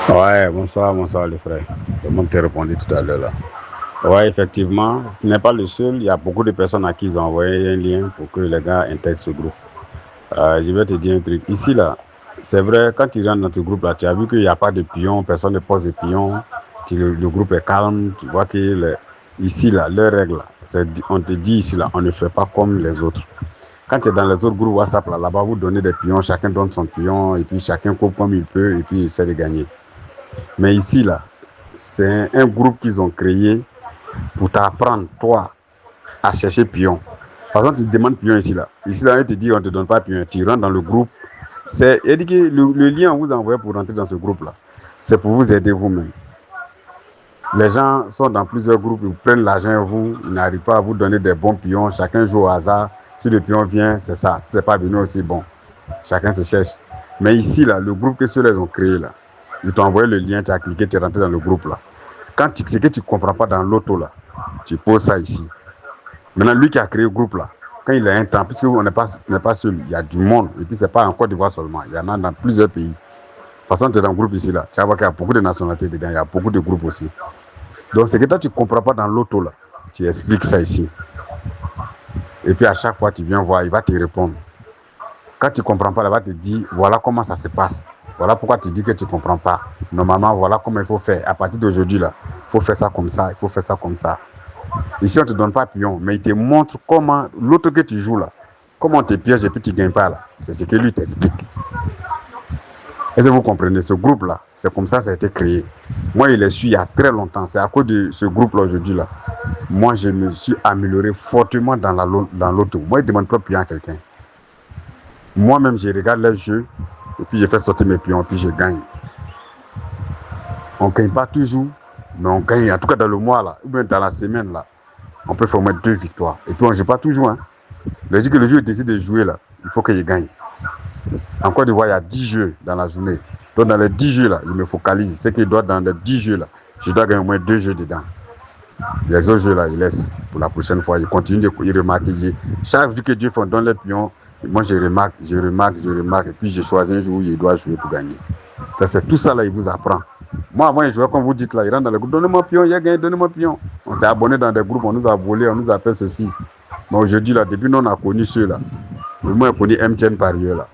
Ouais, bonsoir, bonsoir les frères. Comme tu as répondu tout à l'heure là. Ouais, effectivement, ce n'est pas le seul. Il y a beaucoup de personnes à qui ils ont envoyé un lien pour que les gars intègrent ce groupe. Je vais te dire un truc. Ici là, c'est vrai, quand tu rentres dans ce groupe là, tu as vu qu'il n'y a pas de pions, personne ne pose de pions. Le groupe est calme. Tu vois que ici là, leur règle, là, on te dit ici là, on ne fait pas comme les autres. Quand tu es dans les autres groupes WhatsApp là, là-bas, vous donnez des pions, chacun donne son pion et puis chacun coupe comme il peut et puis il essaie de gagner. Mais ici, là, c'est un groupe qu'ils ont créé pour t'apprendre, toi, à chercher pion. Par exemple, tu demandes pion ici, là. Ici, là, ils te disent, on ne te donne pas pion. Tu rentres dans le groupe. Il dit que le lien qu'on vous envoie pour rentrer dans ce groupe-là, c'est pour vous aider vous-même. Les gens sont dans plusieurs groupes, ils prennent l'argent, vous, ils n'arrivent pas à vous donner des bons pions. Chacun joue au hasard. Si le pion vient, c'est ça. Si ce n'est pas venu aussi, bon. Chacun se cherche. Mais ici, là, le groupe que ceux-là ont créé, là, ils t'ont envoyé le lien, tu as cliqué, tu es rentré dans le groupe, là. Ce que tu ne comprends pas dans l'auto, là, tu poses ça ici. Maintenant, lui qui a créé le groupe, là, quand il a un temps, puisque on n'est pas seul, il y a du monde, et puis ce n'est pas en Côte d'Ivoire seulement, il y en a dans plusieurs pays. Par exemple, tu es dans le groupe ici, là, tu vas voir qu'il y a beaucoup de nationalités dedans, il y a beaucoup de groupes aussi. Donc, c'est que toi, tu ne comprends pas dans l'auto, là, tu expliques ça ici. Et puis, à chaque fois, tu viens voir, il va te répondre. Quand tu ne comprends pas, il va te dire, voilà comment ça se passe. Voilà pourquoi tu dis que tu ne comprends pas. Normalement, voilà comment il faut faire. À partir d'aujourd'hui, là, il faut faire ça comme ça, il faut faire ça comme ça. Ici, on ne te donne pas pion, mais il te montre comment, l'autre que tu joues là, comment on te piège et puis tu ne gagnes pas là. C'est ce que lui t'explique. Est-ce que vous comprenez? Ce groupe-là, c'est comme ça a été créé. Moi, il est su il y a très longtemps. C'est à cause de ce groupe-là aujourd'hui là. Moi, je me suis amélioré fortement dans l'auto. Moi, il ne demande pas pion à quelqu'un. Moi-même, je regarde les jeux et puis je fais sortir mes pions et puis je gagne. On ne gagne pas toujours, mais on gagne. En tout cas, dans le mois là, ou bien dans la semaine là, on peut faire au moins 2 victoires. Et puis on ne joue pas toujours. Hein. Je que le jeu décide de jouer là, il faut qu'il gagne. En Côte d'Ivoire, il y a 10 jeux dans la journée. Donc dans les 10 jeux là, il me focalise. C'est qu'il doit dans les 10 jeux là, je dois gagner au moins 2 jeux dedans. Les autres jeux là, il laisse pour la prochaine fois. Il continue de remarquer. Chaque jour que Dieu fait, on donne les pions. Moi, je remarque. Et puis, je choisis un jour où il doit jouer pour gagner. Ça, c'est tout ça là, il vous apprend. Moi, avant, je jouais comme vous dites là, il rentre dans le groupe. Donnez-moi pion, il a gagné, donnez-moi pion. On s'est abonné dans des groupes, on nous a volé, on nous a fait ceci. Mais aujourd'hui, là, depuis nous, on a connu ceux-là. Moi, j'ai connu MTN par eux, là.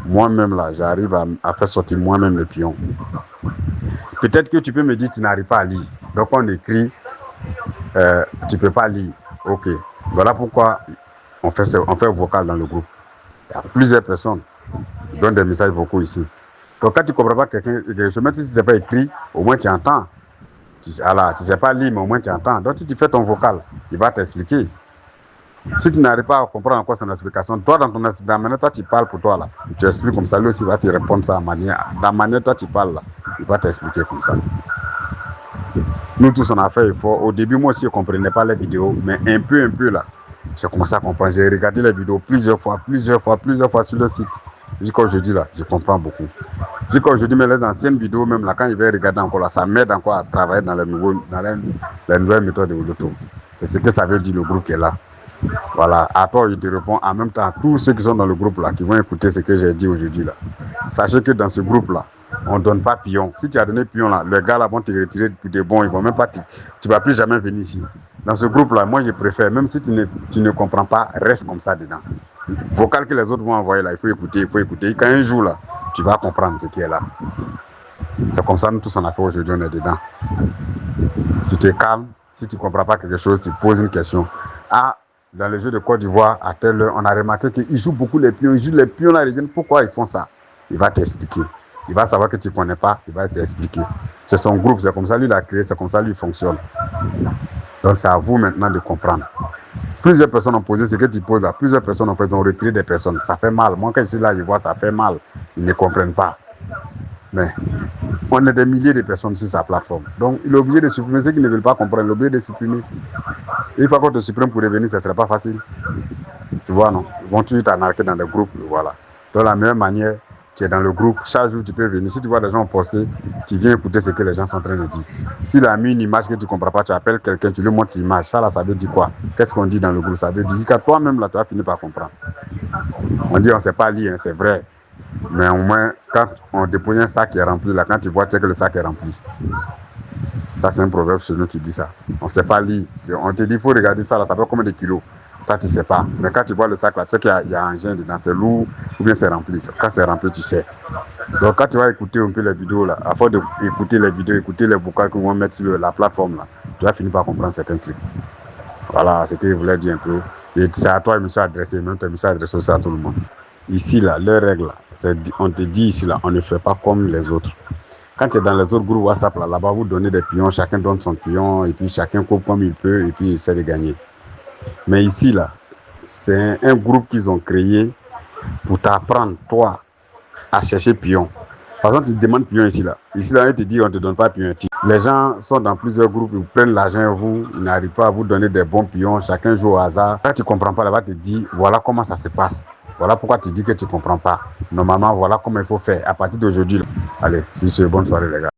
Moi-même, là, j'arrive à faire sortir moi-même le pion. Peut-être que tu peux me dire que tu n'arrives pas à lire. Donc, on écrit, tu ne peux pas lire. Ok. Voilà pourquoi on fait vocal dans le groupe. Il y a plusieurs personnes qui donnent des messages vocaux ici. Donc, quand tu ne comprends pas quelque chose, même si ce n'est pas écrit, au moins tu entends. Tu ne sais pas lire, mais au moins tu entends. Donc, si tu fais ton vocal, il va t'expliquer. Si tu n'arrives pas à comprendre encore son explication, toi, dans la manière, toi, tu parles pour toi, là. Tu expliques comme ça, lui aussi, il va te répondre ça à manière. Dans la manière, toi, tu parles, là. Il va t'expliquer comme ça. Nous tous, on a fait effort. Au début, moi aussi, je ne comprenais pas les vidéos, mais un peu, là, j'ai commencé à comprendre. J'ai regardé les vidéos plusieurs fois sur le site. Jusqu'à aujourd'hui, là, je comprends beaucoup. Jusqu'à aujourd'hui, mais les anciennes vidéos, même là, quand je vais regarder encore là, ça m'aide encore à travailler dans les nouvelles méthodes de l'auto. C'est ce que ça veut dire le groupe qui est là. Voilà, après, je te réponds en même temps à tous ceux qui sont dans le groupe là, qui vont écouter ce que j'ai dit aujourd'hui là. Sachez que dans ce groupe là, on ne donne pas pion. Si tu as donné pion là, les gars là vont te retirer pour des bons, ils vont même pas tu ne vas plus jamais venir ici. Dans ce groupe là, moi je préfère, même si tu ne comprends pas, reste comme ça dedans. Vocal que les autres vont envoyer là, il faut écouter. Quand un jour là, tu vas comprendre ce qui est là. C'est comme ça, nous tous on a fait aujourd'hui, on est dedans. Tu te calmes, si tu ne comprends pas quelque chose, tu poses une question. Ah, dans le jeu de Côte d'Ivoire, à telle heure, on a remarqué qu'ils jouent beaucoup les pions. Ils jouent les pions là, ils reviennent. Pourquoi ils font ça? Il va t'expliquer. Il va savoir que tu ne connais pas, il va t'expliquer. C'est son groupe, c'est comme ça lui l'a créé, c'est comme ça lui fonctionne. Donc c'est à vous maintenant de comprendre. Plusieurs personnes ont posé ce que tu poses là. Plusieurs personnes ont retiré des personnes. Ça fait mal. Moi, quand je suis là, je vois, ça fait mal. Ils ne comprennent pas. Mais on est des milliers de personnes sur sa plateforme. Donc, il est obligé de supprimer ceux qui ne veulent pas comprendre. Il est obligé de supprimer. Et une fois qu'on te supprime pour revenir, ce ne sera pas facile. Tu vois, non? Ils vont toujours t'anarquer dans des groupes. Voilà. De la même manière, tu es dans le groupe. Chaque jour, tu peux venir. Si tu vois des gens poster, tu viens écouter ce que les gens sont en train de dire. S'il a mis une image que tu ne comprends pas, tu appelles quelqu'un, tu lui montres l'image. Ça, là, ça veut dire quoi? Qu'est-ce qu'on dit dans le groupe? Ça veut dire que toi-même, là, tu vas finir par comprendre. On dit, on ne sait pas lire, hein, c'est vrai. Mais au moins, quand on dépose un sac qui est rempli, là, quand tu vois, tu sais que le sac est rempli. Ça, c'est un proverbe chez nous qui dit ça. On ne sait pas lire. On te dit, il faut regarder ça, là, ça fait combien de kilos. Toi, tu ne sais pas. Mais quand tu vois le sac, là, tu sais qu'il y a un engin dedans, c'est lourd ou bien c'est rempli. Quand c'est rempli, tu sais. Donc, quand tu vas écouter un peu les vidéos, là, à force d'écouter les vidéos, écouter les vocales qu'ils vont mettre sur la plateforme, là, tu vas finir par comprendre certains trucs. Voilà ce qu'il voulait dire un peu. Et c'est à toi, je me suis adressé, même je me suis adressé aussi à tout le monde. Ici, là, leur règle, on te dit ici, là, on ne fait pas comme les autres. Quand tu es dans les autres groupes WhatsApp, là-bas, vous donnez des pions, chacun donne son pion, et puis chacun coupe comme il peut, et puis il essaie de gagner. Mais ici, là, c'est un groupe qu'ils ont créé pour t'apprendre, toi, à chercher pion. Par exemple, tu te demandes pion ici, là. Ici, là, ils te disent, on ne te donne pas pion. Les gens sont dans plusieurs groupes, ils prennent l'argent à vous, ils n'arrivent pas à vous donner des bons pions, chacun joue au hasard. Quand tu ne comprends pas, là-bas, tu te dis, voilà comment ça se passe. Voilà pourquoi tu dis que tu ne comprends pas. Normalement, voilà comment il faut faire à partir d'aujourd'hui. Allez, si c'est bonne soirée, les gars.